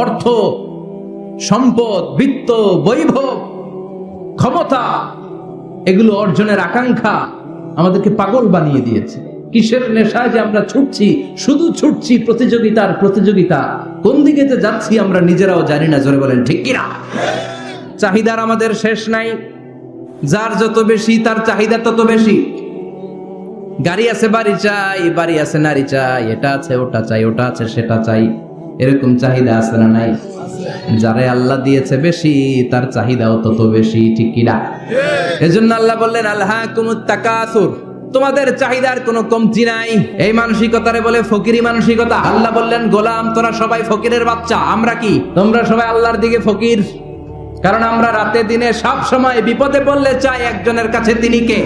অর্থ, সম্পদ, বিত্ত, বৈভব, ক্ষমতা, এগুলো অর্জনের আকাঙ্ক্ষা আমাদেরকে পাগল বানিয়ে দিয়েছে। কিসের নেশায় যে আমরা ছুটছি, শুধু ছুটছি প্রতিযোগিতার প্রতিযোগিতা, কোন দিকে যে যাচ্ছি আমরা নিজেরাও জানি না। জোরে বলেন ঠিক কিনা? চাহিদার আমাদের শেষ নাই। যার যত বেশি তার চাহিদা তত বেশি। গাড়ি আছে বাড়ি চাই, বাড়ি আছে নারী চাই, এটা আছে ওটা চাই, ওটা আছে সেটা চাই, এরকম চাহিদা আছে না নাই? যারে আল্লাহ দিয়েছে বেশি তার চাহিদাও তত বেশি, ঠিক কিনা? এজন্য আল্লাহ বললেন আলহাকুমুত তাকাসুর, তোমাদের চাহিদার কোনো কমতি নাই। এই মানসিকতারে বলে ফকিরি মানসিকতা। আল্লাহ বললেন গোলাম তোরা সবাই ফকিরের বাচ্চা। আমরা কি? তোমরা সবাই আল্লাহর দিকে ফকির। কারণ আমরা রাতে দিনে সব সময় বিপদে পড়লে চাই একজনের কাছে, তিনি কে?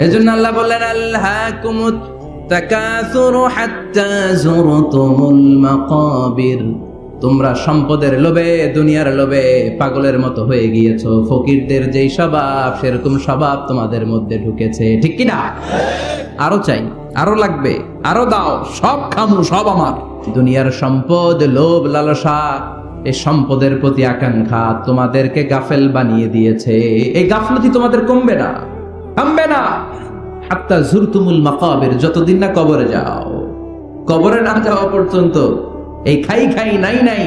এজন্য আল্লাহ বললেন আলহাকুমুত তাকাসুর হাত্তা যুরতুমুল মাকাবির, তোমরা সম্পদের লোভে, দুনিয়ার লোভে পাগলের মতো হয়ে গিয়েছো। ফকিরদের যেই স্বভাব সেরকম স্বভাব তোমাদের মধ্যে ঢুকেছে, ঠিক কিনা? আরো চাই, আরো লাগবে, আরো দাও, সব খামু, সব আমার। দুনিয়ার সম্পদ, লোভ, লালসা, এই সম্পদের প্রতি আকাঙ্ক্ষা তোমাদেরকে গাফেল বানিয়ে দিয়েছে। এই গাফলতি তোমাদের কমবে না, থামবে না। হাত্তা যুরতুমুল মাকাবির, যতদিন না কবরে যাও। কবরে না যাওয়া পর্যন্ত এই খাই খাই নাই নাই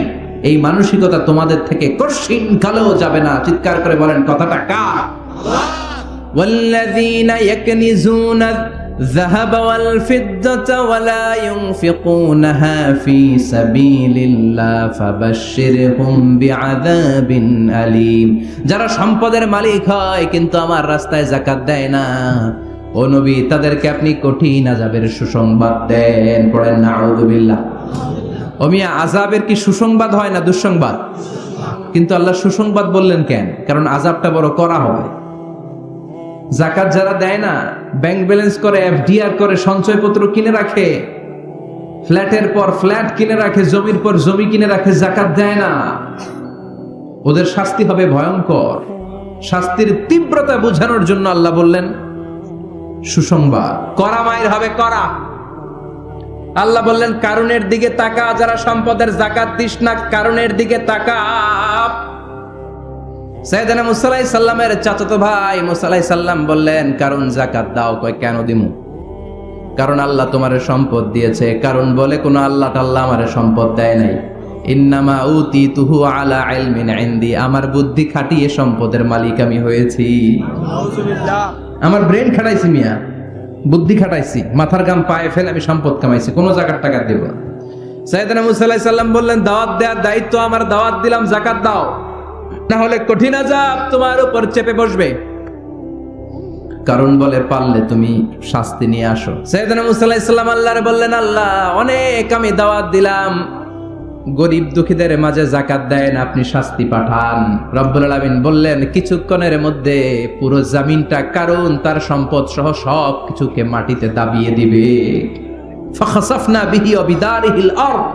এই মানসিকতা তোমাদের থেকে কঠিন কালেও যাবে না। চিৎকার করে বলেন কথাটা কার? ওয়াল্লাযীনা ইয়াকনিজুনা الذهب والفضة ولا ينفقونها في سبيل الله فبشرهم بعذاب أليم, যারা সম্পদের মালিক হয় কিন্তু আমার রাস্তায় যাকাত দেয় না, ও নবী তাদেরকে আপনি কঠিন আযাবের সুসংবাদ দেন। পড়েন নাউযুবিল্লাহ। ও মিয়া, আযাবের কি সুসংবাদ হয় না দুঃসংবাদ? কিন্তু আল্লাহ সুসংবাদ বললেন কেন? কারণ আযাবটা বড় করা হবে। যাকাত যারা দেয় না, ব্যাংক ব্যালেন্স করে, এফডিআর করে, সঞ্চয়পত্র কিনে রাখে, ফ্ল্যাটের পর ফ্ল্যাট কিনে রাখে, জমির পর জমি কিনে রাখে, যাকাত দেয় না, ওদের শাস্তি হবে ভয়ঙ্কর। শাস্তির তীব্রতা বোঝানোর জন্য আল্লাহ বললেন সুসংবাদ। করা মাইর হবে করা। আল্লাহ বললেন কারুনের দিকে তাকা, যারা সম্পদের যাকাত দিস না, কারুনের দিকে তাকা। সাইয়েদনা মুসা আলাইহিস সালামের চাচাতো ভাই মুসা আলাইহিস সালাম বললেন কারুন যাকাত দাও। কয় কেন দিমু? কারণ আল্লাহ তোমারে সম্পদ দিয়েছে। কারণ বলে কোন আল্লাহ টাল্লাহ আমারে সম্পদ দেয় নাই। ইন্নামা উতিতুহু আলা ইলমিন ইনদি, আমার বুদ্ধি খাটিয়ে সম্পদের মালিক আমি হয়েছি। নাউযুবিল্লাহ। আমার ব্রেন খাটাইছি মিয়া, বুদ্ধি খাটাইছি, মাথার গাম পায়ে ফেলে আমি সম্পদ কামাইছি, কোন যাকাত টাকা দেব না। সাইয়েদনা মুসা আলাইহিস সালাম বললেন দাওয়াত দেওয়ার দায়িত্ব আমার, দাওয়াত দিলাম, যাকাত দাও, না হলে কঠিন আযাব তোমার উপর চেপে বসবে। কারণ বলে পারলে তুমি শাস্তি নিয়ে আসো। সাইয়েদনা মুসা আলাইহিস সালাম আল্লাহরে বললেন আল্লাহ অনেক আমি দাওয়াত দিলাম, গরিব দুঃখীদের মাঝে যাকাত দেন, আপনি শাস্তি পাঠান। রব্বুল আলামিন বললেন কিছুক্ষণের মধ্যে পুরো জমিনটা কারণ তার সম্পদ সহ সব কিছুকে মাটিতে দাবিয়ে দিবে। ফাখাসাফনা বিহি ওয়া বিদারিহিল আরদ,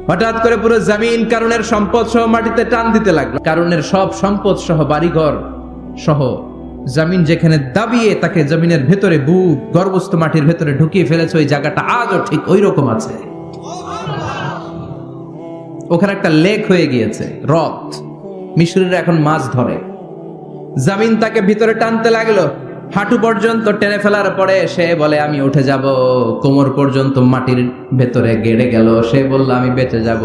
হঠাৎ করে পুরো জমিন কারণের সম্পদ সহ মাটিতে টান দিতে লাগলো। কারণের সব সম্পদ সহ বাড়িঘর সহ জমিন যেখানে দাবিয়ে তাকে জমিনের ভেতরে বুক গর্ভস্থ মাটির ভেতরে ঢুকিয়ে ফেলেছে, ওই জায়গাটা আজও ঠিক ওই রকম আছে। ওখানে একটা লেক হয়ে গিয়েছে, হ্রদ। মিশরীরা এখন মাছ ধরে। জমিন তাকে ভিতরে টানতে লাগলো, হাঁটু পর্যন্ত টেনে ফেলার পরে সে বলে আমি উঠে যাব। কোমর পর্যন্ত মাটির ভেতরে গেড়ে গেল, সে বলল আমি বেঁচে যাব।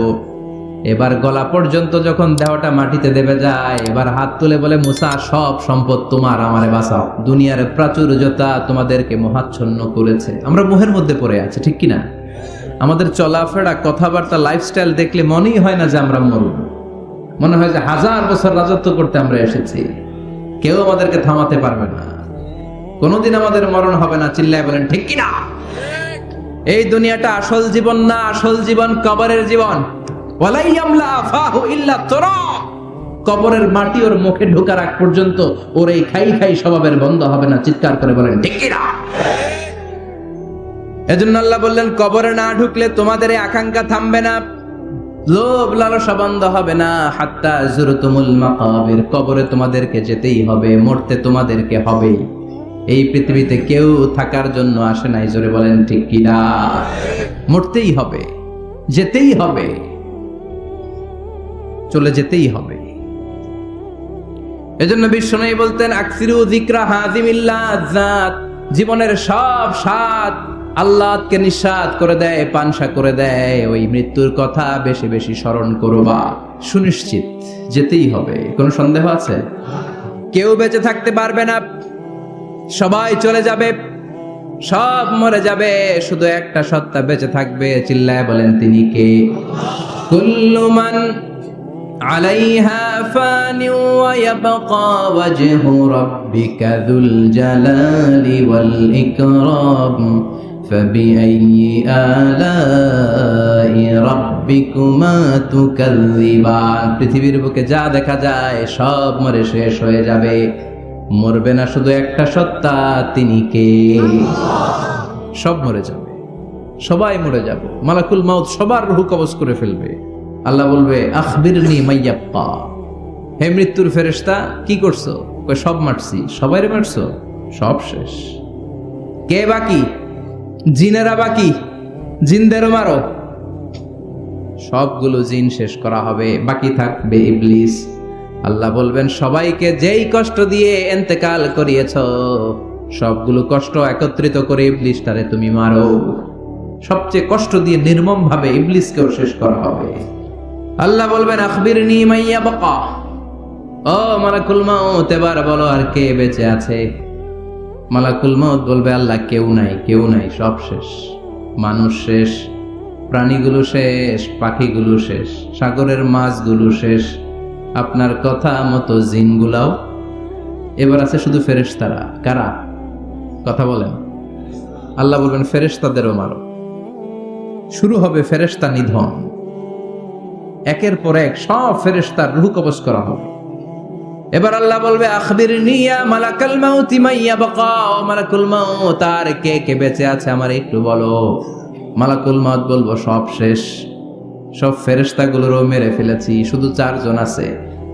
এবার গলা পর্যন্ত যখন দেহটা মাটিতে দেবে যায়, এবার হাত তুলে বলে মুসা সব সম্পদ তোমার, আমারে বাঁচাও। দুনিয়ার প্রাচুর্যতা তোমাদেরকে মোহাচ্ছন্ন করেছে। আমরা মোহের মধ্যে পড়ে আছি, ঠিক কিনা? আমাদের চলাফেরা, কথাবার্তা, লাইফস্টাইল দেখলে মনেই হয় না যে আমরা মরব। মনে হয় যে 1000 বছর রাজত্ব করতে আমরা এসেছি, কেউ আমাদেরকে থামাতে পারবে না, কোনদিন আমাদের মরণ হবে না। চিল্লায় বলেন ঠিক কিনা? এই দুনিয়াটা আসল জীবন না, আসল জীবন কবরের জীবন। ওয়ালা ইয়ামলা আফাহু ইল্লা তুরাব, কবরের মাটি ওর মুখে ঢোকার আগ পর্যন্ত ওর এই খাই খাই স্বভাবের বন্ধ হবে না। চিৎকার করে বলেন ঠিক কিনা? এজন্য আল্লাহ বললেন কবরে না ঢুকলে তোমাদের এই আকাঙ্ক্ষা থামবে না, লোভ লালসা বন্ধ হবে না। হাত্তা যুরতুমুল মাকাবির, কবরে তোমাদেরকে যেতেই হবে, মরতে তোমাদেরকে হবে। এই পৃথিবীতে কেউ থাকার জন্য আসে নাই। জোরে বলেন ঠিক কিনা? মরতেই হবে। যেতেই হবে, চলে যেতেই হবে। এজন্য বিশ্বনবী বলতেন আকসিরু যিকরা হাযিমিল লাযাত, জীবনের সব স্বাদ আল্লাহকে নিঃস্বাদ করে দেয়, পানসা করে দেয়। ওই মৃত্যুর কথা বেশি বেশি স্মরণ করবা, সুনিশ্চিত যেতেই হবে। কোনো সন্দেহ আছে? কেউ বেঁচে থাকতে পারবে না, সবাই চলে যাবে, সব মরে যাবে, শুধু একটা সত্তা বেঁচে থাকবে। চিল্লায় বলেন তিনি কে? কুল্লু মান আলাইহা ফানি ওয়া ইয়াবকা ওয়াজহু রাব্বিকা যুল জালালি ওয়াল ইকরাম ফাবিআইয়ি আলাই রাব্বিকুমা তুকাযযিবান। পৃথিবীর বুকে যা দেখা যায় সব মরে শেষ হয়ে যাবে, মরবে না শুধু একটা সত্তা, তিনি কে? সব মরে যাবে, সবাই মরে যাব। মালাকুল মাউত সবার রূহ কবজ করে ফেলবে। আল্লাহ বলবে আখবিরনি মাইয়াব্বা, হে মৃত্যুর ফেরেশতা কি করছো? কই সব মারছি। সবাইরে মারছো? সব শেষ। কে বাকি? জিনেরা বাকি, জিনদেরও মারো। সবগুলো জিন শেষ করা হবে, বাকি থাকবে ইবলিস। আল্লাহ বলবেন সবাইকে যেই কষ্ট দিয়ে ইন্তেকাল করিয়েছ, সবগুলো কষ্ট একত্রিত করে ইবলিসটারে তুমি মারো। সবচেয়ে কষ্ট দিয়ে নির্মম ভাবে ইবলিসকেও শেষ করা হবে। আল্লাহ বলবেন আখবিরনি মাইয়াবকা, ও মালাকুল মাউত এবার বলো আর কে বেঁচে আছে? মালাকুল মাউত বলবে আল্লাহ কেউ নাই, কেউ নাই, সব শেষ। মানুষ শেষ, প্রাণীগুলো শেষ, পাখিগুলো শেষ, সাগরের মাছগুলো শেষ, আপনার কথা মতো জিনগুলাও। এবার আছে শুধু ফেরেশতারা। কারা? কথা বলেন। আল্লাহ বলবেন ফেরেশতাদেরও মারো। শুরু হবে ফেরেশতা নিধন। একের পর এক সব ফেরেশতার রূহ কবজ করা হবে। এবার আল্লাহ বলবে আখবিরনি ইয়া মালাকাল মাউতি মাইয়াবকা, ও মালাকুল মাউত আর কে কে বেঁচে আছে আমার একটু বলো। মালাকুল মাউত বলবো সব শেষ, সব ফেরেশতাগুলোরও মেরে ফেলেছি, শুধু 4 জন আছে,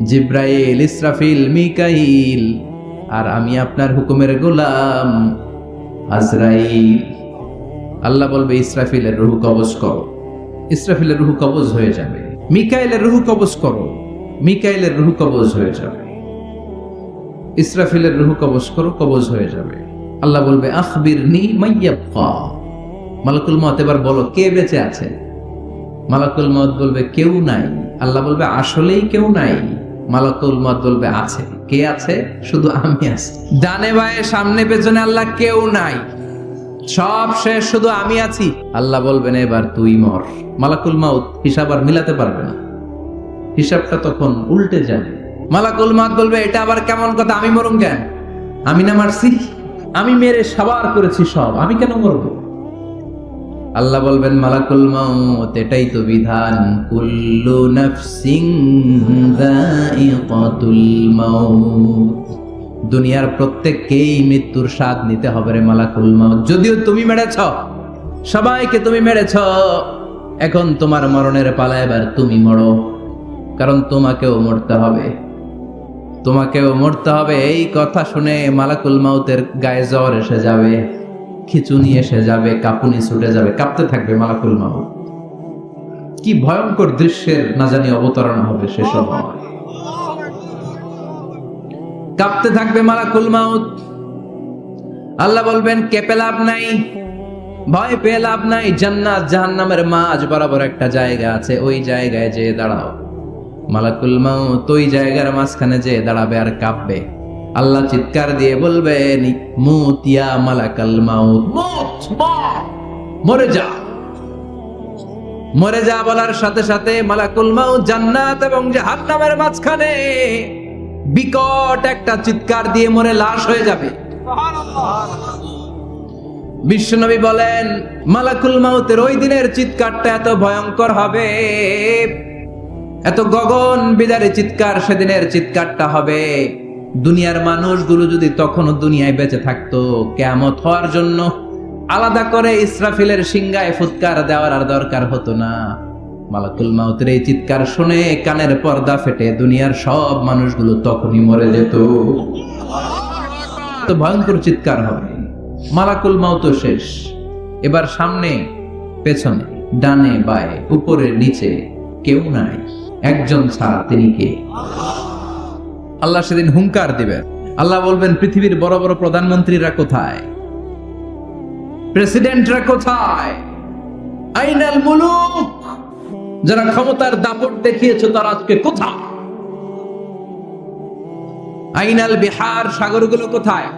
জিব্রাইল, ইসরাফিল, মিকাইল, আর আমি আপনার হুকুমের গোলাম আজরাইল। আল্লাহ বলবে ইসরাফিলের রূহ কবজ করো। ইসরাফিলের রূহ কবজ হয়ে যাবে। মিকাইলের রূহ কবজ করো। মিকাইলের রূহ কবজ হয়ে যাবে। ইসরাফিলের রূহ কবজ করো, কবজ হয়ে যাবে। আল্লাহ বলবে আখবিরনি মাইয়াবকা, মালাকুল মাউত এবার বলো কে বেঁচে আছে? মালাকুল মাউত বলবে কেউ নাই। আল্লাহ বলবে আসলেই কেউ নাই? মালাকুল মাউত বলবে আছে। কে আছে? শুধু আমি আছি। ডানে বায়ে সামনে পেছনে আল্লাহ কেউ নাই, সব শেষ, শুধু আমি আছি। আল্লাহ বলবেন এবার তুই মর। মালাকুল মাউত হিসাব আর মিলাতে পারবে না, হিসাবটা তখন উল্টে যাবে। মালাকুল মাউত বলবে এটা আবার কেমন কথা? আমি মরুম কেন? আমি না মারছি? আমি মেরে সাবার করেছি সব, আমি কেন মরবো? আল্লাহ বলবেন মালাকুল মাউত এটাই তো বিধান, কুল্লু নাফসিন যায়িকাতুল মাউত, দুনিয়ার প্রত্যেককেই মৃত্যুর স্বাদ নিতে হবে রে মালাকুল মাউত। যদিও তুমি মেরেছ, সবাইকে তুমি মেরেছ, এখন তোমার মরণের পালা, এবার তুমি মরো, কারণ তোমাকেও মরতে হবে, তোমাকেও মরতে হবে। এই কথা শুনে মালাকুল মাউতের গায়ে জ্বর এসে যাবে, খিচুনি এসে যাবে, কাঁপুনি ছুটে যাবে, কাঁপতে থাকবে মালাকুল মাউত। কি ভয়ঙ্কর দৃশ্যের না জানি অবতারণা হবে সে সময়। কাঁপতে থাকবে মালাকুল মাউত। আল্লাহ বলবেন কেঁপে লাভ নাই, ভয় পেয়ে লাভ নাই। জান্নাত জাহান্নামের মাঝ বরাবর একটা জায়গা আছে, ওই জায়গায় যেয়ে দাঁড়াও। মালাকুল মাউত ওই জায়গার মাঝখানে যেয়ে দাঁড়াবে আর কাঁপবে। আল্লাহ চিৎকার দিয়ে বলবেন মুত ইয়া মালাকাল মাউত, মুত, মরে যা, মরে যা। বলার সাথে সাথে মালাকুল মাউত জান্নাত এবং জাহান্নামের মাঝখানে বিকট একটা চিৎকার দিয়ে মরে লাশ হয়ে যাবে। বিশ্বনবী বলেন মালাকুল মাউতের ওই দিনের চিৎকারটা এত ভয়ঙ্কর হবে, এত গগন বিদারী চিৎকার সেদিনের চিৎকারটা হবে। দুনিয়ার মানুষগুলো যদি তখনও দুনিয়ায় বেঁচে থাকতো, কিয়ামত হওয়ার জন্য আলাদা করে ইসরাফিলের সিংহায় ফুৎকার দেওয়ার আর দরকার হতো না। মালাকুল মাউতের এই চিৎকার শুনে কানের পর্দা ফেটে দুনিয়ার সব মানুষগুলো তখনই মরে যেত। তো ভয়ঙ্কর চিৎকার হবে। মালাকুল মাউত শেষ, এবার সামনে পেছনে ডানে বায়ে উপরে নিচে কেউ নাই, একজন ছাড়া, তিনি কে? আল্লাহ সেদিন হুঙ্কার দিবেন। আল্লাহ বলবেন, পৃথিবীর বড় বড় প্রধানমন্ত্রীরা কোথায়, প্রেসিডেন্টরা কোথায়, আইনাল মুলুক, যারা ক্ষমতার দাপট দেখিয়েছে তারা আজকে কোথায়? আইনাল বিহার, সাগরগুলো কোথায়?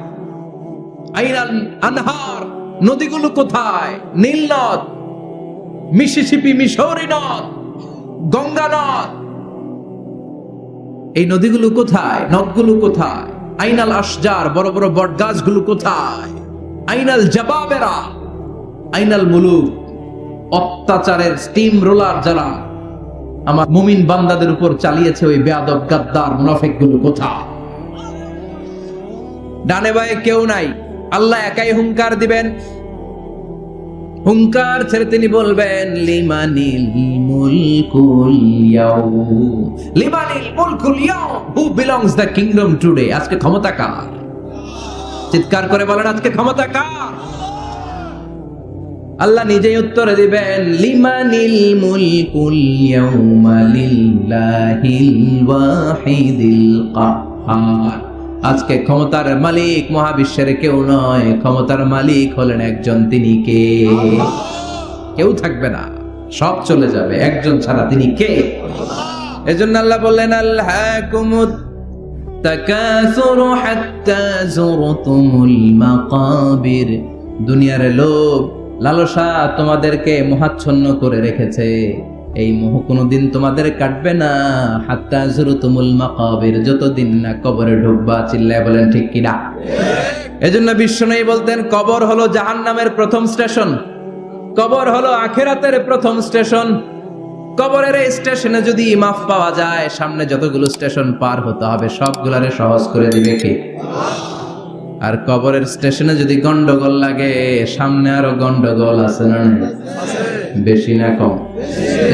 আইনাল আনহার, নদীগুলো কোথায়? নীল নদ, মিসিসিপি, মিসৌরি নদ, গঙ্গা নদ, এই নদীগুলো কোথায়? নদগুলো কোথায়? আইনাল আশজার, বড় বড় বট গাছগুলো কোথায়? আইনাল জাবাবেরা, আইনাল মুলুক, অত্যাচারের স্টিম রোলার যারা আমার মুমিন বান্দাদের উপর চালিয়েছে, ওই বেয়াদব গাদ্দার মুনাফিক গুলো কোথায়? ডানে বায়ে কেউ নাই, আল্লাহ একাই হুঙ্কার দিবেন। হুঙ্কার ছেড়ে তিনি বলবেন, লিমানিল মুলকুল ইয়াউম, লিমানিল মুলকুল ইয়াউম, who belongs the kingdom today? আজকে ক্ষমতা কার? চিৎকার করে বলেন, আজকে ক্ষমতা কার? আল্লাহ নিজেই উত্তর দিবেন, লিমানিল মুলকুল ইয়াউমা লিল্লাহিল ওয়াহিদিল কাহ্হার। আজকে ক্ষমতার মালিক মহাবিশ্বের কেউ নয়, ক্ষমতার মালিক হলেন একজন, তিনি কে? কেউ থাকবে না, সব চলে যাবে, একজন ছাড়া, তিনি কে? এজন্য আল্লাহ বললেন, আলহাকুমুত তাকাসুরু হাত্তা যুরতুমুল মাকাবির। দুনিয়ার লোভ লালসা তোমাদেরকে মোহাচ্ছন্ন করে রেখেছে, এই মোহ কোনোদিন তোমাদের কাটবে না। হাত্তা যুরতুমুল মাকাবির, যতদিন না কবরে ঢুকবা। চিল্লায় বলেন ঠিক কিনা? এজন্য বিশ্বনবী বলতেন, কবর হলো জাহান্নামের প্রথম স্টেশন, কবর হলো আখিরাতের প্রথম স্টেশন। কবরের এই স্টেশনে যদি মাফ পাওয়া যায়, সামনে যতগুলো স্টেশন পার হতে হবে সবগুলারে সহজ করে দিবে কে? আর কবরের স্টেশনে যদি গন্ডগোল লাগে, সামনে আরো গন্ডগোল আছে না? বেশি না কম?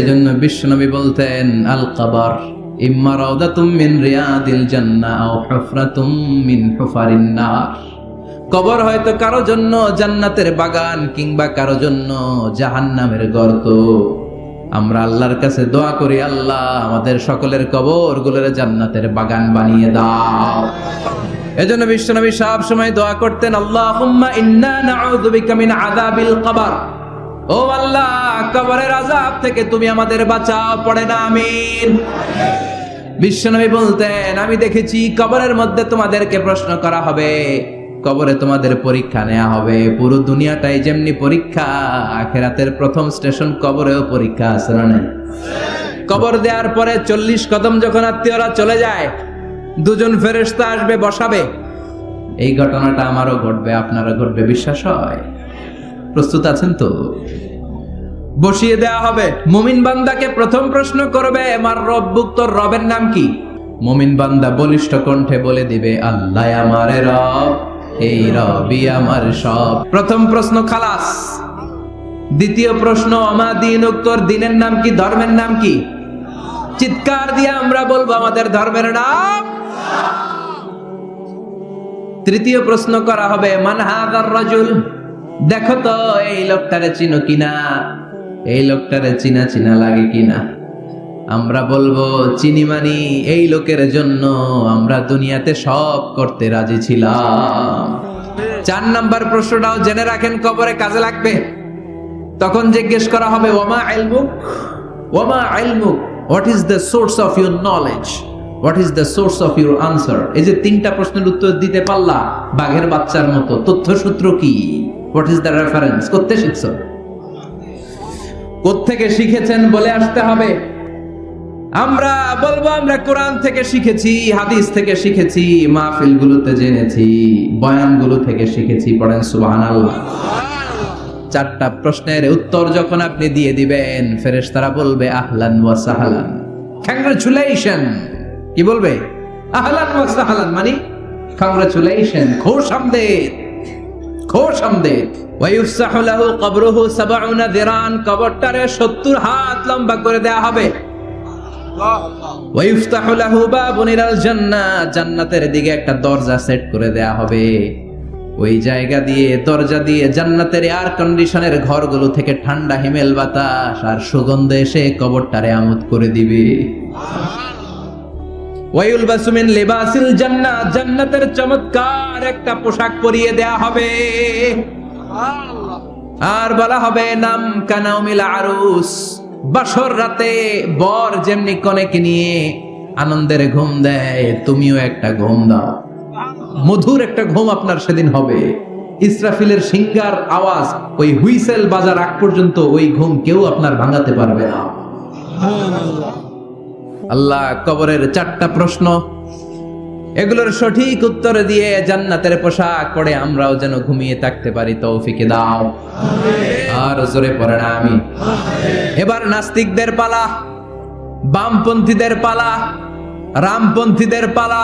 এজন্য বিশ্বনবী বলতেন, আল কবর ইম্মা রাউদাতুম মিন রিয়াদিল জান্নাহ আও হুফরাতুম মিন হুফারিন নার। কবর হয়তো কারো জন্য জান্নাতের বাগান, কিংবা কারো জন্য জাহান্নামের গর্ত। আমরা আল্লাহর কাছে দোয়া করি, আল্লাহ আমাদের সকলের কবর গুলোর জান্নাতের বাগান বানিয়ে দাও। এজন্য বিশ্বনবী সব সময় দোয়া করতেন, আল্লাহুম্মা ইন্না নাউযু বিকা মিন আযাবিল কবর। ও আল্লাহ, কবরের আযাব থেকে তুমি আমাদের বাঁচাও। পড়ে না আমিন? বিশ্বনবী বলতেন, আমি দেখেছি কবরের মধ্যে তোমাদেরকে প্রশ্ন করা হবে, কবরে তোমাদের পরীক্ষা নেওয়া হবে। পুরো দুনিয়াটাই যেমনি পরীক্ষা, আখিরাতের প্রথম স্টেশন কবরেও পরীক্ষা আছে না? কবর দেওয়ার পরে 40 কদম যখন আত্মীয়রা চলে যায়, দুজন ফেরেশতা আসবে, বসাবে। এই ঘটনাটা আমারও ঘটবে, আপনারও ঘটবে, বিশ্বাস হয়? প্রস্তুত আছেন তো? বসিয়ে দেওয়া হবে। মুমিন বান্দাকে প্রথম প্রশ্ন করবে, আমার রব্বুক, তোর রবের নাম কি? মুমিন বান্দা বলিষ্ঠ কণ্ঠে বলে দিবে, আল্লাহ আমার রব, এই রবই আমার সব। প্রথম প্রশ্ন খালাস। দ্বিতীয় প্রশ্ন, আমা দীনুক, তোর দিনের নাম কি, ধর্মের নাম কি? চিৎকার দিয়ে আমরা বলবো, আমাদের ধর্মের নাম। তৃতীয় প্রশ্ন করা হবে, মান হাযার রাজুল, দেখো তো এই লোকটারে চিনো কিনা, এই লোকটারে চিনা চিনা লাগে কিনা। আমরা বলবো, চিনি, মানি, এই লোকের জন্য আমরা দুনিয়াতে সব করতে রাজি ছিলাম। 4 নাম্বার প্রশ্নটাও জেনে রাখেন, কবরে কাজে লাগবে। তখন জিজ্ঞেস করা হবে, ওয়ামা ইলমুক, ওয়ামা ইলমুক, what is the source of your knowledge, what is the source of your answer. এই যে 3টা প্রশ্নের উত্তর দিতে পারলা বাঘের বাচ্চার মতো, তথ্যসূত্র কি? What is the reference? করতে শিখছ, কোত্থেকে শিখেছেন বলে আসতে হবে। আমরা বলবো, আমরা কোরআন থেকে শিখেছি, হাদিস থেকে শিখেছি, মাহফিলগুলোতে জেনেছি, বয়ানগুলো থেকে শিখেছি। পড়েন সুবহানাল্লাহ। 4টা প্রশ্নের উত্তর যখন আপনি দিয়ে দিবেন, ফেরেশতারা বলবে, আহলান ওয়া সাহলান, কংগ্রাচুলেশন। কি বলবে? আহলান ওয়া সাহলান, মানে কংগ্রাচুলেশন, খুশ আমদেদ, খুশ আমদেদ। ওয়া ইফসাহু লাহু কবরুহু 70 দিরান, কবরটারে 70 হাত লম্বা করে দেয়া হবে। ওয়া ইফতাহু লাহু বাবুন ইলাল জান্নাহ, জান্নাতের দিকে একটা দরজা সেট করে দেয়া হবে। ওই জায়গা দিয়ে দরজা দিয়ে জান্নাতের এয়ার কন্ডিশনের ঘরগুলো থেকে ঠান্ডা হিমেল বাতাস আর সুগন্ধ এসে কবরটারে আমোদ করে দিবে। ওয়ায়ুলবাসু মিন লিবাসিল জান্নাহ, জান্নাতের চমৎকার একটা পোশাক পরিয়ে দেয়া হবে। আর বলা হবে নাম কানাউমিল আরুস, বাসর রাতে বর যেমনি কনেকে নিয়ে আনন্দের ঘুম দেয়, তুমিও একটা ঘুম দাও। মধুর একটা ঘুম আপনার সেদিন হবে। ইসরাফিলের সিংগার আওয়াজ ওই হুইসেল বাজার আগ পর্যন্ত ওই ঘুম কেউ আপনার ভাঙাতে পারবে না। আল্লাহ কবরের 4টা প্রশ্ন, এগুলোর সঠিক উত্তর দিয়ে জান্নাতের পোশাক পরে আমরাও যেন ঘুমিয়ে থাকতে পারি তৌফিকে দাও। আর জোরে পড়ে না আমি। এবার নাস্তিকদের পালা, বামপন্থীদের পালা, রামপন্থীদের পালা,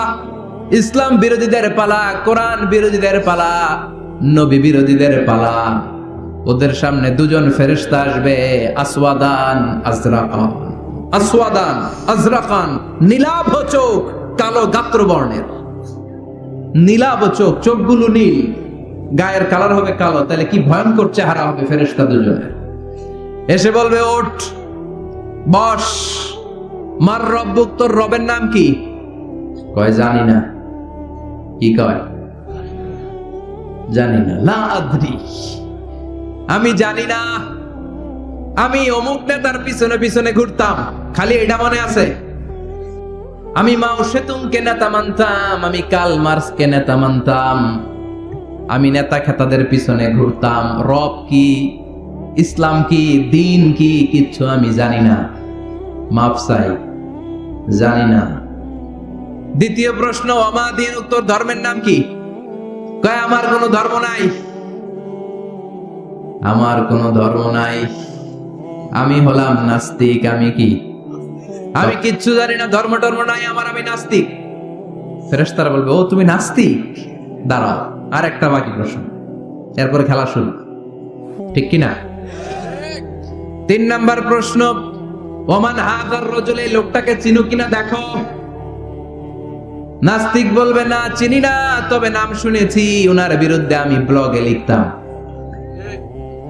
ইসলাম বিরোধীদের পালা, কোরআন বিরোধীদের পালা, নবী বিরোধীদের পালা। ওদের সামনে দুজন ফেরেশতা আসবে, আসওয়াদান আজরাকান। আসওয়াদান আজরাকান, নীলাভ চোখ, কালো গাত্র বর্ণের। নীলাভ চোখ, চোখগুলো নীল, গায়ের কালার হবে কালো। তাহলে কি ভয়ঙ্কর চেহারা হবে ফেরেশতা দুজনের। এসে বলবে ওঠ, বস। মার রব্বুক, তোর রবের নাম কি? কয় জানি না। কি কয়? জানি না। লা আদরি, আমি জানি না। আমি অমুক নেতার পিছনে পিছনে ঘুরতাম, খালি এটা মনে আছে। আমি মাও সেতুংকে নেতা মানতাম, আমি কার্ল মার্কসকে নেতা মানতাম, আমি নেতা খেতাদের পিছনে ঘুরতাম। রব কি, ইসলাম কি, দিন কি, কিচ্ছু আমি জানি না। মাফ চাই, জানি না। দ্বিতীয় প্রশ্ন, আমা দিন, উত্তর ধর্মের নাম কি? কয় আমার কোনো ধর্ম নাই, আমার কোনো ধর্ম নাই, আমি হলাম নাস্তিক। আমি কি? আমি কিচ্ছু জানি না, ধর্ম টর্ম নাই আমার, আমি নাস্তিক। ফেরেশতারা বলবে ও তুমি নাস্তিক, দাঁড়াও আর একটা বাকি প্রশ্ন, এরপরে খেলা শুরু। ঠিক কিনা? 3 নাম্বার প্রশ্ন, ওমান হাযার রাজুল, এই লোকটাকে চিনো কিনা দেখো। নাস্তিক বলবে না চিনি না, তবে নাম শুনেছি, ওনার বিরুদ্ধে আমি ব্লগে লিখতাম।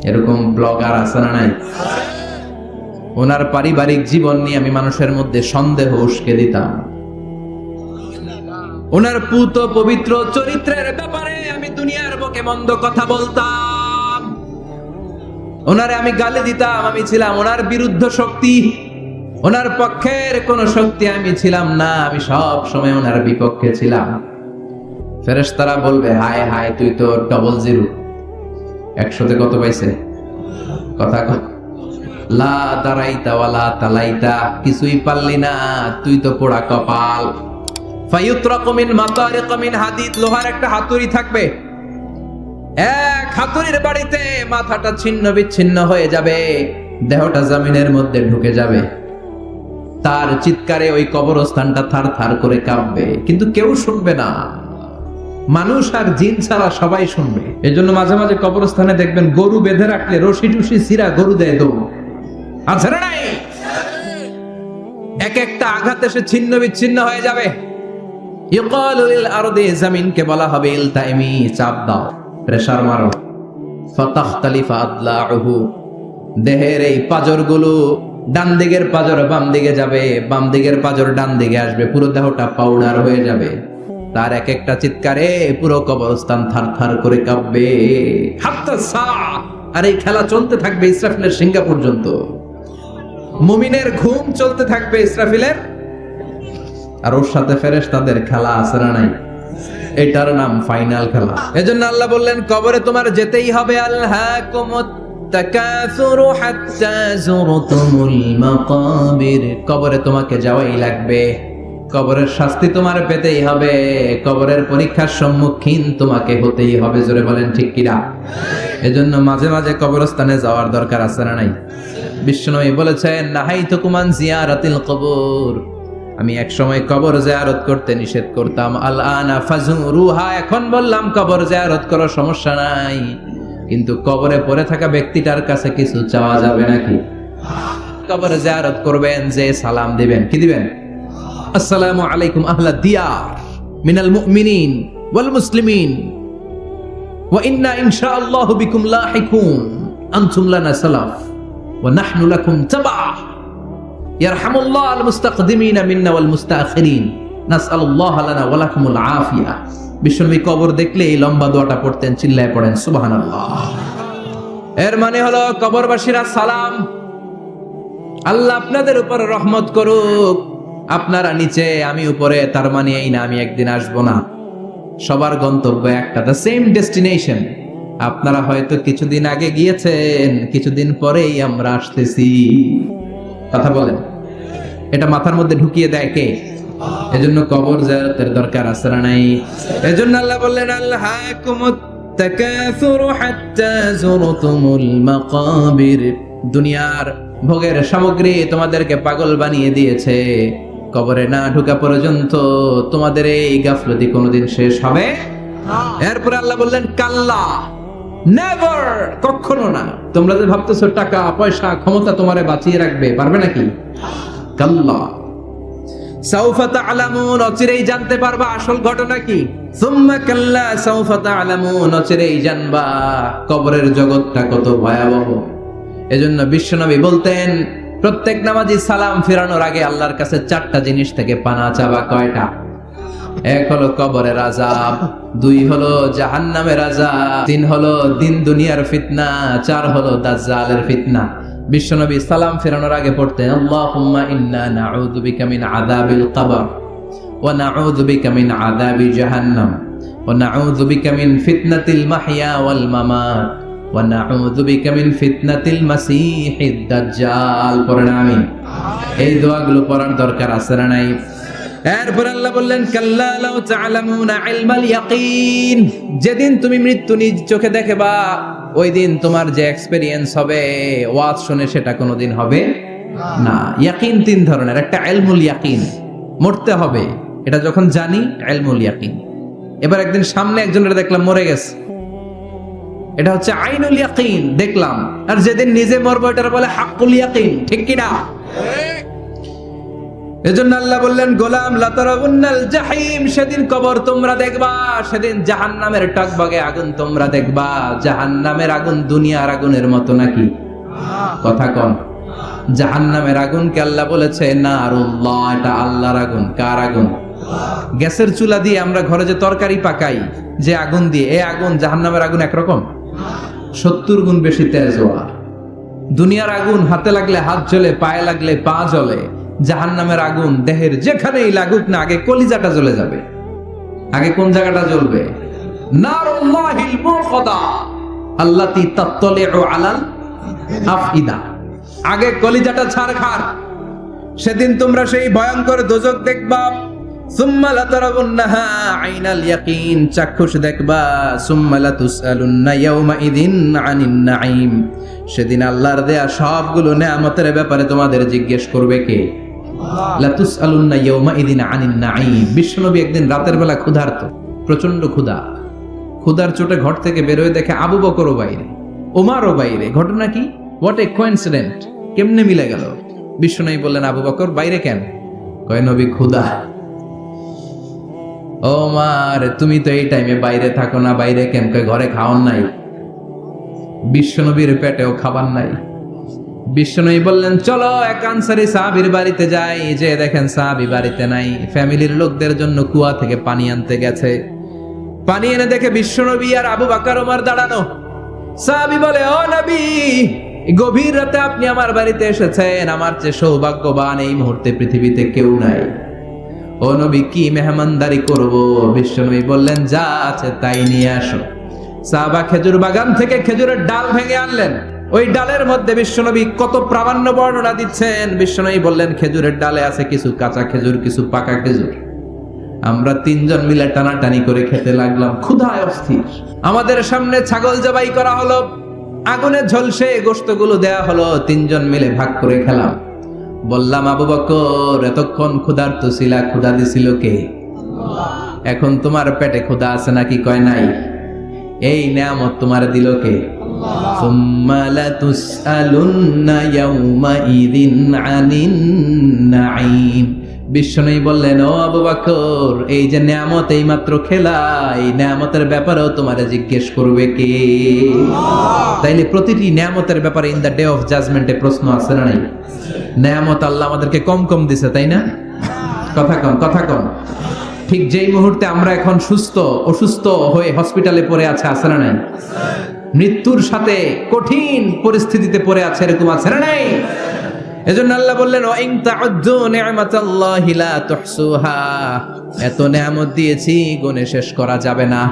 এরকম ব্লগার আছে না নাই? ওনার পারিবারিক জীবন নিয়ে আমি মানুষের মধ্যে সন্দেহ উস্কে দিতাম। ওনার পুত পবিত্র চরিত্রের ব্যাপারে আমি দুনিয়ার বুকে মন্দ কথা বলতাম। ওনারে আমি গালি দিতাম, আমি ছিলাম ওনার বিরুদ্ধ শক্তি, ওনার পক্ষের কোন শক্তি আমি ছিলাম না, আমি সব সময় ওনার বিপক্ষে ছিলাম। ফেরেশতারা বলবে হায় হায়, তুই তো 00, 100তে কত পাইছে? কথা কর। লা দারাইতা ওয়ালা তালাইতা, কিছুই পারলি না, তুই তো পোড়া কপাল। ফায়ুতরাকু মিন মাতারিক মিন হাদিদ, লোহার একটা হাতুড়ি থাকবে, এক হাতুড়ির বাড়িতে মাথাটা ছিন্ন বিচ্ছিন্ন হয়ে যাবে, দেহটা জমিনের মধ্যে ঢুকে যাবে। তার চিৎকারে ওই কবরস্থানটা থার থার করে কাঁপবে, কিন্তু কেউ শুনবে না। মানুষ আর জিন ছাড়া সবাই শুনবে। এজন্য মাঝে মাঝে কবরস্থানে দেখবেন গরু বেঁধে রাখলে রশি টুসি ছিঁড়া গরু দেয় দৌড়, আছে না নাই? এক একটা আঘাত এসে ছিন্ন বিচ্ছিন্ন হয়ে যাবে। ইউকালু লিল আরদি, জমিনকে বলা হবে ইলতাইমি, চাপ দাও, প্রেসার মারো। ফাতাখতালিফা আদলাউহু, দেহের এই পাজরগুলো, ডান দিকের পাজর বাম দিকে যাবে, বাম দিকের পাজর ডান দিকে আসবে, পুরো দেহটা পাউডার হয়ে যাবে। তার এক একটা চিৎকারে পুরো কবরস্থান থার থার করে কাঁপবে। হাত্তা সা, আর এই খেলা চলতে থাকবে ইসরাফিলের সিংহা পর্যন্ত। মুমিনের ঘুম চলতে থাকবে ইসরাফিলের, আর ওর সাথে ফেরেশতাদের খেলা আছে না নাই? এটার নাম ফাইনাল খেলা। এজন্য আল্লাহ বললেন কবরে তোমার যেতেই হবে। আলহাকুমুত তাকাসুরু হাত্তা যুরতুমুল মাকাবির, কবরে তোমাকে যাওয়াই লাগবে, কবরের শাস্তি তোমার পেতেই হবে, কবরের পরীক্ষার সম্মুখীন তোমাকে হতেই হবে। জোরে বলেন ঠিক কিনা? এজন্য মাঝে মাঝে কবরস্থানে যাওয়ার দরকার আছে না নাই? বিশ্বনবী বলেছেন নাহাইতুকুম আন জিয়ারাতিল কবর, আমি এক সময় কবর জিয়ারত করতে নিষেধ করতাম। আল আনা ফাজুরুহা, এখন বললাম কবর জিয়ারত করো, সমস্যা নাই, কিন্তু কবরে পড়ে থাকা ব্যক্তিটার কাছে কিছু চাওয়া যাবে নাকি? কবরে জিয়ারত করবেন, যে সালাম দিবেন, কি দিবেন? আসসালামু আলাইকুম আহলা দিয়ার মিনাল মুমিনিন ওয়াল মুসলিমিন ওয়া ইন্না ইনশাআল্লাহু বিকুম লাহিকুন আনতুম লানা সালাফ ওয়া নাহনু লাকুম তাবা ইয়ারহামুল্লাহ আল মুস্তাকদিমিনা মিন্না ওয়াল মুস্তাখিরিন নাসআলুল্লাহ লানা ওয়া লাকুমুল আফিয়া। বিশ্বনবী কবর দেখলে এই লম্বা দোয়াটা পড়তেন, চিল্লায় পড়েন সুবহানাল্লাহ। এর মানে হলো কবরবাসীরা সালাম, আল্লাহ আপনাদের উপর রহমত করুক, আপনারা নিচে আমি উপরে, তার মানে এই না আমি একদিন আসবো না। সবার গন্তব্য একটা, দ্য সেম ডেস্টিনেশন। আপনারা হয়তো কিছুদিন আগে গিয়েছেন, কিছুদিন পরেই আমরা আসতেছি। কথা বলেন, এটা মাথার মধ্যে ঢুকিয়ে দেয় কে? এজন্য কবর জিয়ারতের দরকার আছে না নাই? এজন্য আল্লাহ বললেন আল্লাহাকুমুত তাকাসুরু হাত্তা যুরতুমুল মাকাবির। দুনিয়ার ভোগের সামগ্রী তোমাদেরকে পাগল বানিয়ে দিয়েছে, কবরে না ঢোকা পর্যন্ত তোমাদের এই গাফলতি কোনোদিন শেষ হবে না। এরপর আল্লাহ বললেন কাল্লা, নেভার, কখনো না। তোমরা যে ভাবতেছো টাকা পয়সা ক্ষমতা তোমারে বাঁচিয়ে রাখবে, পারবে নাকি? কাল্লা সাউফা তা'লামুন, অচিরেই জানতে পারবা আসল ঘটনা কি। সুম্মা কাল্লা সাউফা তা'লামুন, অচিরেই জানবা কবরের জগৎটা কত ভয়াবহ। এজন্য বিশ্বনবী বলতেন প্রত্যেক নামাজি সালাম ফেরানোর আগে আল্লাহর কাছে 4টা জিনিস থেকে পানা চাবা। কয়টা? 1 হলো কবরের আযাব, 2 হলো জাহান্নামের আযাব, 3 হলো দিন দুনিয়ার ফিতনা, 4 হলো দাজ্জালের ফিতনা। বিশ্বনবী সালাম ফেরানোর আগে পড়তেন আল্লাহুম্মা ইন্না নাউযু বিকা মিন আযাবিল কবর ওয়া নাউযু বিকা মিন আযাবি জাহান্নাম ওয়া নাউযু বিকা মিন ফিতনাতিল মাহইয়া ওয়াল মামাত ওয়া নাউযু বিকা মিন ফিতনাতিল মাসীহিদ দাজ্জাল। পড়েন আমিন। এই দোয়াগুলো পড়ার দরকার আছে না নাই? এরপর আল্লাহ বললেন কাল্লা লাউ তা'লামুনা ইলমাল ইয়াকিন, যেদিন তুমি মৃত্যু নিজ চোখে দেখবা ওই দিন তোমার যে এক্সপেরিয়েন্স হবে, ওয়াজ শুনে সেটা কোনোদিন হবে না। ইয়াকিন 3 ধরনের, একটা ইলমুল ইয়াকিন, মরতে হবে, এটা যখন জানি ইলমুল ইয়াকিন। এবার একদিন সামনে একজনের দেখলাম মরে গেছে, এটা হচ্ছে আইনুল ইয়াকিন, দেখলাম। আর যেদিন নিজে মরবো এটার বলে হাক্কুল ইয়াকিন, ঠিক কি না? এজন্য আল্লাহ বললেন গোলাম লাতারাউন্নাল জাহিম, সেদিন কবর তোমরা দেখবা, সেদিন জাহান্নামের টকবগে আগুন তোমরা দেখবা। জাহান্নামের আগুন দুনিয়ার আগুনের মতো নাকি? কথা কন। জাহান্নামের আগুনকে আল্লাহ বলেছে নারুল্লাহ, এটা আল্লাহর আগুন। কার আগুন? গ্যাসের চুলা দিয়ে আমরা ঘরে যে তরকারি পাকাই যে আগুন দিয়ে, এই আগুন জাহান্নামের আগুন একরকম, 70 গুণ বেশি তেজ। দুনিয়ার আগুন হাতে লাগলে হাত জ্বলে, পায়ে লাগলে পা জ্বলে। জাহান্নামের আগুন দেহের যেখানেই লাগুক না, আগে কলিজাটা জ্বলে যাবে। আগে কোন জায়গাটা জ্বলবে? নারুল্লাহিল মুখদা আল্লাতী তাত্তালিউ আলাল আফইদা, আগে কলিজাটা ছারখার। সেদিন তোমরা সেই ভয়ঙ্কর দোজখ দেখবা। সুম্মা লাতারাউন্নাহা আইনাল ইয়াকিন, চাক্ষুষ দেখবা। সুম্মা লাতুসআলুন্না ইয়াওমা ইযিন আনিন নাঈম, সেদিন আল্লাহর দেয়া সবগুলো নেয়ামতের ব্যাপারে তোমাদের জিজ্ঞেস করবে কে? লাতুসআলুন্না ইয়াওমা ইযিন আনিন নাঈম। বিশ্বনবী একদিন রাতের বেলা ক্ষুধার্ত, প্রচন্ড ক্ষুধা। ক্ষুধার চোটে ঘর থেকে বের হয়ে দেখে আবু বকরও বাইরে, ওমরও বাইরে। ঘটনা কি? হোয়াট এ কোইন্সিডেন্ট, কেমনে মিলে গেল? বিশ্বনবী বললেন আবু বকর বাইরে কেন? কয় নবী ক্ষুধা। ওমর তুমি তো এই টাইমে বাইরে থাকো না, বাইরে কেন? কয় ঘরে খাওয়ার নাই। বিশ্বনবীর পেটেও খাবার নাই। বিশ্বনবী বললেন চলো এক আনসারী সাহাবীর বাড়িতে যাই। যে দেখেন সাহাবী বাড়িতে নাই, ফ্যামিলির লোকদের জন্য কুয়া থেকে পানি আনতে গেছে। পানি এনে দেখে বিশ্বনবী আর আবু বকর ওমর দাঁড়ানো। সাহাবী বলে ও নবী, গভীর রাতে আপনি আমার বাড়িতে এসেছেন, আমার চেয়ে সৌভাগ্যবান এই মুহূর্তে পৃথিবীতে কেউ নাই। ও নবী কি মেহমানদারি করব? বিশ্বনবী বললেন যা আছে তাই নিয়ে আসো। সাহাবা খেজুর বাগান থেকে খেজুরের ডাল ভেঙে আনলেন। ওই ডালের মধ্যে বিশ্বনবী কত প্রামাণ্য বর্ণনা দিচ্ছেন। বিশ্বনবী বললেন খেজুরের ডালে আছে কিছু কাঁচা খেজুর, কিছু পাকা খেজুর। আমরা 3 জন মিলে টানাটানি করে খেতে লাগলাম, ক্ষুধায় অস্থির। আমাদের সামনে ছাগল জবাই করা হলো, আগুনে ঝলসে গোশতগুলো দেয়া হলো, 3 জন মিলে ভাগ করে খেলাম। বললাম আবু বকর এতক্ষণ ক্ষুধার্ত ছিলা, ক্ষুধা দিছিল কে? এখন তোমার পেটে ক্ষুধা আছে নাকি? কয় নাই। এই নিয়ামত তোমার দিল কে? সুম্মা লাতুসআলুন্না ইয়াওমা ইযিন আনিন নাঈম, বিশ্বনবী বললেন, ও আবু বকর, এই যে নিয়ামত এই মাত্র খেলা, এই নিয়ামতের ব্যাপারেও তোমারে জিজ্ঞেস করবে কে? তাইলে প্রতিটি নিয়ামতের ব্যাপারে ইন দ্য ডে অফ জাজমেন্টে প্রশ্ন আছে না নাই? নিয়ামত আল্লাহ আমাদেরকে কম কম দিছে, তাই না? কথা কম। ঠিক যেই মুহূর্তে আমরা এখন অসুস্থ হয়ে হসপিটালে পড়ে আছে না নাই? মৃত্যুর সাথে কঠিন পরিস্থিতিতে পড়ে আছে, এরকম আছে না নাই? এজন্য আল্লাহ বললেন, ওয়া ইন তাউদ্দু নি'মাতাল্লাহি লা তুহসুহা, এত নিয়ামত দিয়েছি গুণে শেষ করা যাবে না।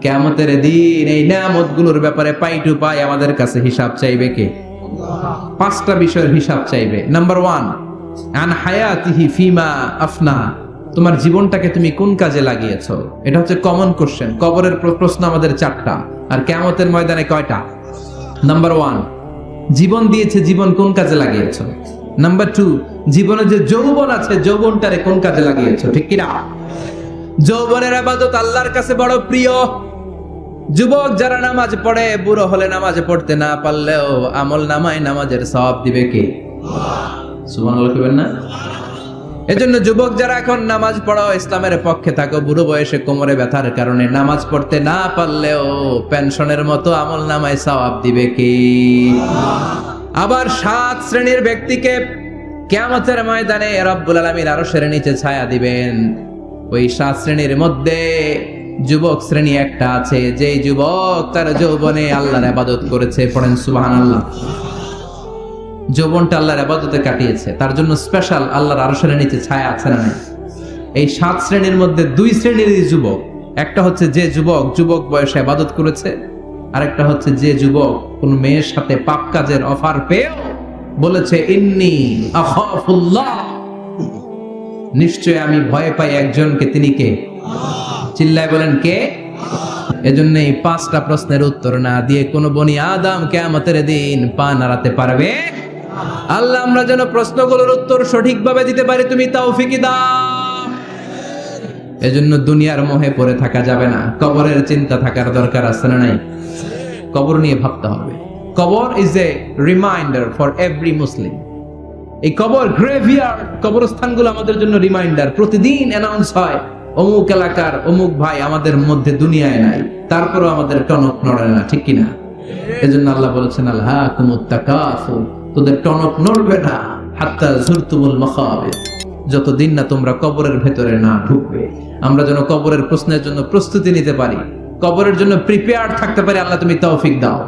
কিয়ামতের দিন এই নিয়ামতগুলোর ব্যাপারে পাই টু পাই আমাদের কাছে হিসাব চাইবে কে? পাঁচটা বিষয়ের হিসাব চাইবে। নাম্বার 1, আন হায়াতিহি ফিমা আফনা, তোমার জীবনটাকে তুমি কোন কাজে লাগিয়েছো? এটা হচ্ছে কমন কোশ্চেন। কবরের প্রশ্ন আমাদের 4টা, আর কিয়ামতের ময়দানে কয়টা? নাম্বার 1, জীবন দিয়েছে, জীবন কোন কাজে লাগিয়েছো? নাম্বার 2, জীবনে যে যৌবন আছে, যৌবনটারে কোন কাজে লাগিয়েছো? ঠিক কিনা? যৌবনের ইবাদত আল্লাহর কাছে বড় প্রিয়। যুবক যারা নামাজ পড়ে, বুড়ো হলে নামাজ পড়তে না পারলেও আমল নামায় নামাজের সওয়াব দিবে কে? সুবহানাল্লাহ কইবেন না? এজন্য যুবক যারা এখন নামাজ পড়ো, ইসলামের পক্ষে থাকো, বুড়ো বয়সে কোমরে ব্যথার কারণে নামাজ পড়তে না পারলেও পেনশনের মতো আমল নামায় সওয়াব দিবে কে? আবার 7 শ্রেণীর ব্যক্তিকে কিয়ামতের ময়দানে রব্বুল আলামিন আরশের নিচে ছায়া দিবেন। ওই 7 শ্রেণীর মধ্যে যুবক শ্রেণী একটা আছে, যে যুবক তার যৌবনে আল্লাহর ইবাদত করেছে। পড়েন সুবহানাল্লাহ। যৌবনটা আল্লাহর ইবাদতে কাটিয়েছে, তার জন্য স্পেশাল আল্লাহর আরশের নিচে ছায়া আছে না? এই 7 শ্রেণীর মধ্যে 2 শ্রেণীর যুবক। একটা হচ্ছে যে যুবক বয়সে ইবাদত করেছে, আরেকটা হচ্ছে যে যুবক কোন মেয়ের সাথে পাপ কাজের অফার পেয়ে বলেছে, ইন্নী আখাফুল্লাহ, নিশ্চয় আমি ভয় পাই একজনকে। তিনি কে? চিল্লায় বলেন কে? এজন্য এই 5টা প্রশ্নের উত্তর না দিয়ে কোন বনি আদম কিয়ামতের দিন পা নাড়াতে পারবে? আল্লাহ আমরা যেন প্রশ্নগুলোর উত্তর সঠিকভাবে দিতে পারি, তুমি তৌফিক দাও। এজন্য দুনিয়ার মোহে পড়ে থাকা যাবে না, কবরের চিন্তা থাকার দরকার আছে না নাই? কবর নিয়ে ভাবতে হবে। কবর is a reminder for every মুসলিম। এই কবর গ্রেভিয়ার্ড, কবরস্থানগুলো আমাদের জন্য রিমাইন্ডার। প্রতিদিন অ্যানাউন্স হয়, অমুক এলাকার অমুক ভাই আমাদের মধ্যে দুনিয়ায় নাই, তারপরও আমাদের টনক নড়ে না। ঠিক কিনা? এজন্য আল্লাহ বলেছেন, আলহাকুমুত তাকাসুর, তোদের টনক নড়বে না হাত্তা যুরতুমুল মাকাবির, যতদিন না তোমরা কবরের ভেতরে না ঢুকবে। আমরা যেন কবরের প্রশ্নের জন্য প্রস্তুতি নিতে পারি, কবরের জন্য প্রিপেয়ার্ড থাকতে পারি। আল্লাহ তুমি তৌফিক দাও।